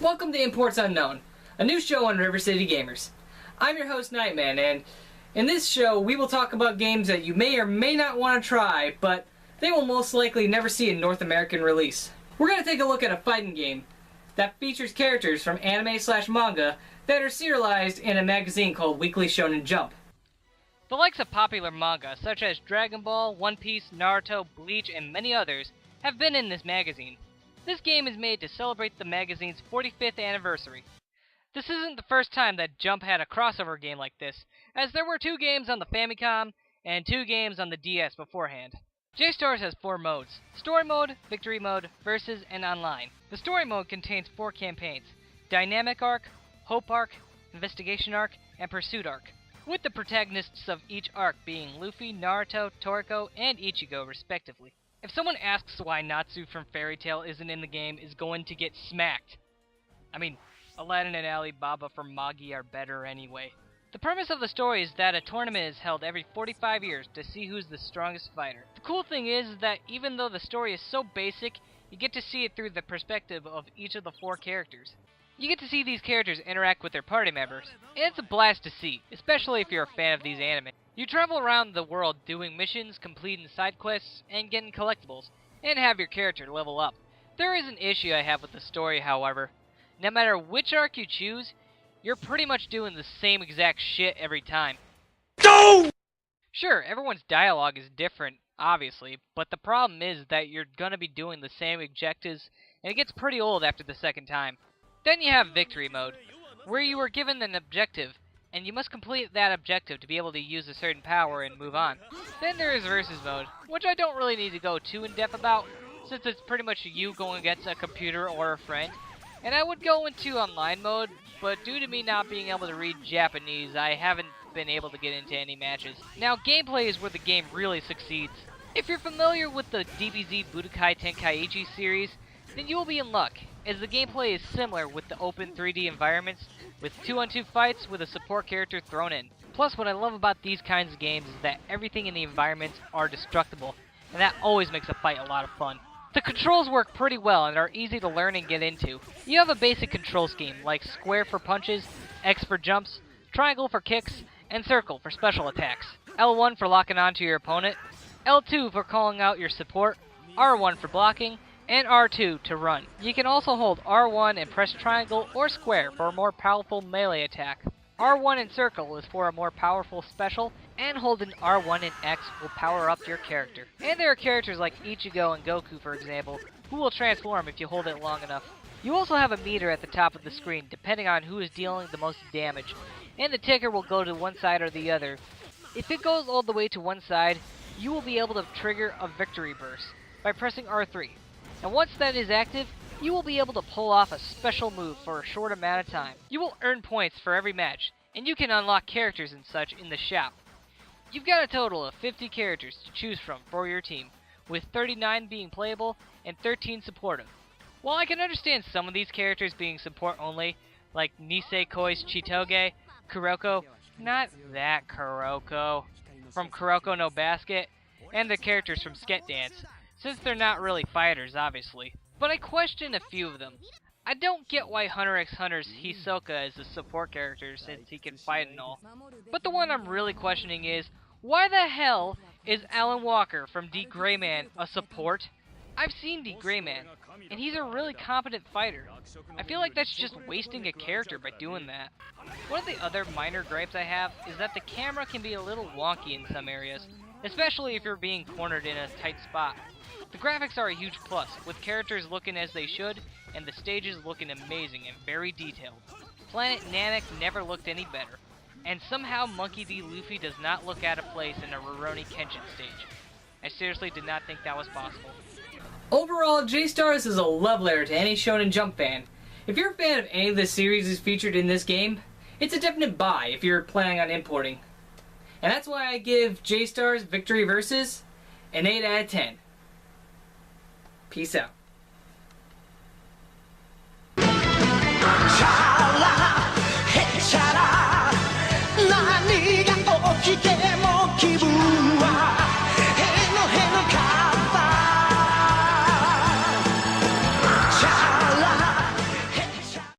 Welcome to Imports Unknown, a new show on River City Gamers. I'm your host, Nightman, and in this show we will talk about games that you may or may not want to try, but they will most likely never see a North American release. We're going to take a look at a fighting game that features characters from anime/manga that are serialized in a magazine called Weekly Shonen Jump. The likes of popular manga such as Dragon Ball, One Piece, Naruto, Bleach, and many others have been in this magazine. This game is made to celebrate the magazine's 45th anniversary. This isn't the first time that Jump had a crossover game like this, as there were 2 games on the Famicom and 2 games on the DS beforehand. J-Stars has 4 modes: Story Mode, Victory Mode, Versus, and Online. The Story Mode contains 4 campaigns: Dynamic Arc, Hope Arc, Investigation Arc, and Pursuit Arc, with the protagonists of each arc being Luffy, Naruto, Toriko, and Ichigo respectively. If someone asks why Natsu from Fairy Tail isn't in the game, is going to get smacked. I mean, Aladdin and Alibaba from Magi are better anyway. The premise of the story is that a tournament is held every 45 years to see who's the strongest fighter. The cool thing is that even though the story is so basic, you get to see it through the perspective of each of the 4 characters. You get to see these characters interact with their party members, and it's a blast to see, especially if you're a fan of these anime. You travel around the world doing missions, completing side quests, and getting collectibles, and have your character level up. There is an issue I have with the story, however. No matter which arc you choose, you're pretty much doing the same exact shit every time. No! Sure, everyone's dialogue is different, obviously, but the problem is that you're gonna be doing the same objectives, and it gets pretty old after the second time. Then you have Victory Mode, where you are given an objective, and you must complete that objective to be able to use a certain power and move on. Then there is Versus Mode, which I don't really need to go too in-depth about, since it's pretty much you going against a computer or a friend. And I would go into Online Mode, but due to me not being able to read Japanese, I haven't been able to get into any matches. Now, gameplay is where the game really succeeds. If you're familiar with the DBZ Budokai Tenkaichi series, then you will be in luck, as the gameplay is similar with the open 3D environments, with 2-on-2 fights with a support character thrown in. Plus, what I love about these kinds of games is that everything in the environments are destructible, and that always makes a fight a lot of fun. The controls work pretty well and are easy to learn and get into. You have a basic control scheme, like square for punches, X for jumps, triangle for kicks, and circle for special attacks. L1 for locking onto your opponent, L2 for calling out your support, R1 for blocking, and R2 to run. You can also hold R1 and press triangle or square for a more powerful melee attack. R1 and circle is for a more powerful special, and holding R1 and X will power up your character. And there are characters like Ichigo and Goku, for example, who will transform if you hold it long enough. You also have a meter at the top of the screen, depending on who is dealing the most damage, and the ticker will go to one side or the other. If it goes all the way to one side, you will be able to trigger a victory burst by pressing R3. And once that is active, you will be able to pull off a special move for a short amount of time. You will earn points for every match, and you can unlock characters and such in the shop. You've got a total of 50 characters to choose from for your team, with 39 being playable and 13 supportive. While I can understand some of these characters being support only, like Nisekoi's Chitoge, Kuroko, not that Kuroko, from Kuroko no Basket, and the characters from Sket Dance, since they're not really fighters, obviously. But I question a few of them. I don't get why Hunter x Hunter's Hisoka is a support character since he can fight and all. But the one I'm really questioning is, why the hell is Alan Walker from D. Greyman a support? I've seen D. Greyman, and he's a really competent fighter. I feel like that's just wasting a character by doing that. One of the other minor gripes I have is that the camera can be a little wonky in some areas, especially if you're being cornered in a tight spot. The graphics are a huge plus, with characters looking as they should, and the stages looking amazing and very detailed. Planet Namek never looked any better, and somehow Monkey D. Luffy does not look out of place in a Rurouni Kenshin stage. I seriously did not think that was possible. Overall, J-Stars is a love letter to any Shonen Jump fan. If you're a fan of any of the series featured in this game, it's a definite buy if you're planning on importing. And that's why I give J-Stars Victory Versus an 8 out of 10. Peace out.